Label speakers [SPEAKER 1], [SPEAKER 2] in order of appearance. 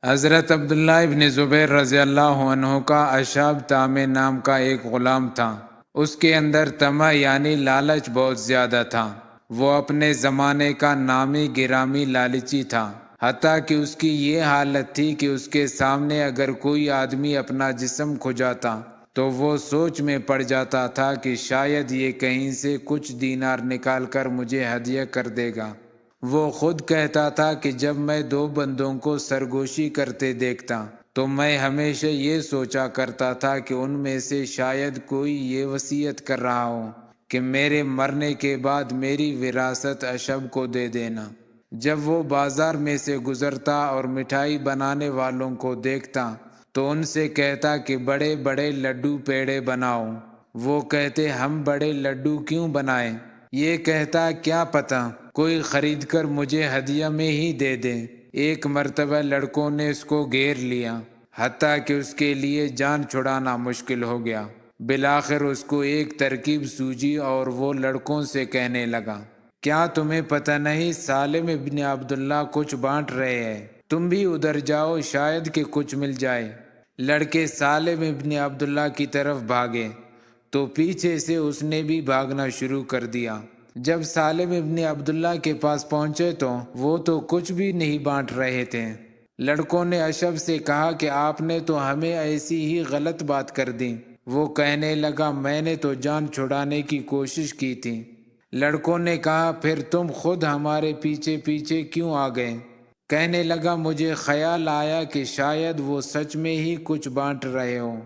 [SPEAKER 1] حضرت عبداللہ ابن زبیر رضی اللہ عنہ کا اشاب تام نام کا ایک غلام تھا۔ اس کے اندر طمع یعنی لالچ بہت زیادہ تھا۔ وہ اپنے زمانے کا نامی گرامی لالچی تھا، حتیٰ کہ اس کی یہ حالت تھی کہ اس کے سامنے اگر کوئی آدمی اپنا جسم کھجاتا تو وہ سوچ میں پڑ جاتا تھا کہ شاید یہ کہیں سے کچھ دینار نکال کر مجھے ہدیہ کر دے گا۔ وہ خود کہتا تھا کہ جب میں دو بندوں کو سرگوشی کرتے دیکھتا تو میں ہمیشہ یہ سوچا کرتا تھا کہ ان میں سے شاید کوئی یہ وصیت کر رہا ہو کہ میرے مرنے کے بعد میری وراثت اشب کو دے دینا۔ جب وہ بازار میں سے گزرتا اور مٹھائی بنانے والوں کو دیکھتا تو ان سے کہتا کہ بڑے بڑے لڈو پیڑے بناؤ۔ وہ کہتے ہم بڑے لڈو کیوں بنائیں؟ یہ کہتا کیا پتہ کوئی خرید کر مجھے ہدیہ میں ہی دے دے۔ ایک مرتبہ لڑکوں نے اس کو گھیر لیا، حتیٰ کہ اس کے لیے جان چھڑانا مشکل ہو گیا۔ بالآخر اس کو ایک ترکیب سوجی اور وہ لڑکوں سے کہنے لگا، کیا تمہیں پتہ نہیں سالم ابن عبداللہ کچھ بانٹ رہے ہیں؟ تم بھی ادھر جاؤ، شاید کہ کچھ مل جائے۔ لڑکے سالم ابن عبداللہ کی طرف بھاگے تو پیچھے سے اس نے بھی بھاگنا شروع کر دیا۔ جب سالم ابن عبداللہ کے پاس پہنچے تو وہ تو کچھ بھی نہیں بانٹ رہے تھے۔ لڑکوں نے اشب سے کہا کہ آپ نے تو ہمیں ایسی ہی غلط بات کر دی۔ وہ کہنے لگا میں نے تو جان چھڑانے کی کوشش کی تھی۔ لڑکوں نے کہا پھر تم خود ہمارے پیچھے پیچھے کیوں آ گئے؟ کہنے لگا مجھے خیال آیا کہ شاید وہ سچ میں ہی کچھ بانٹ رہے ہوں۔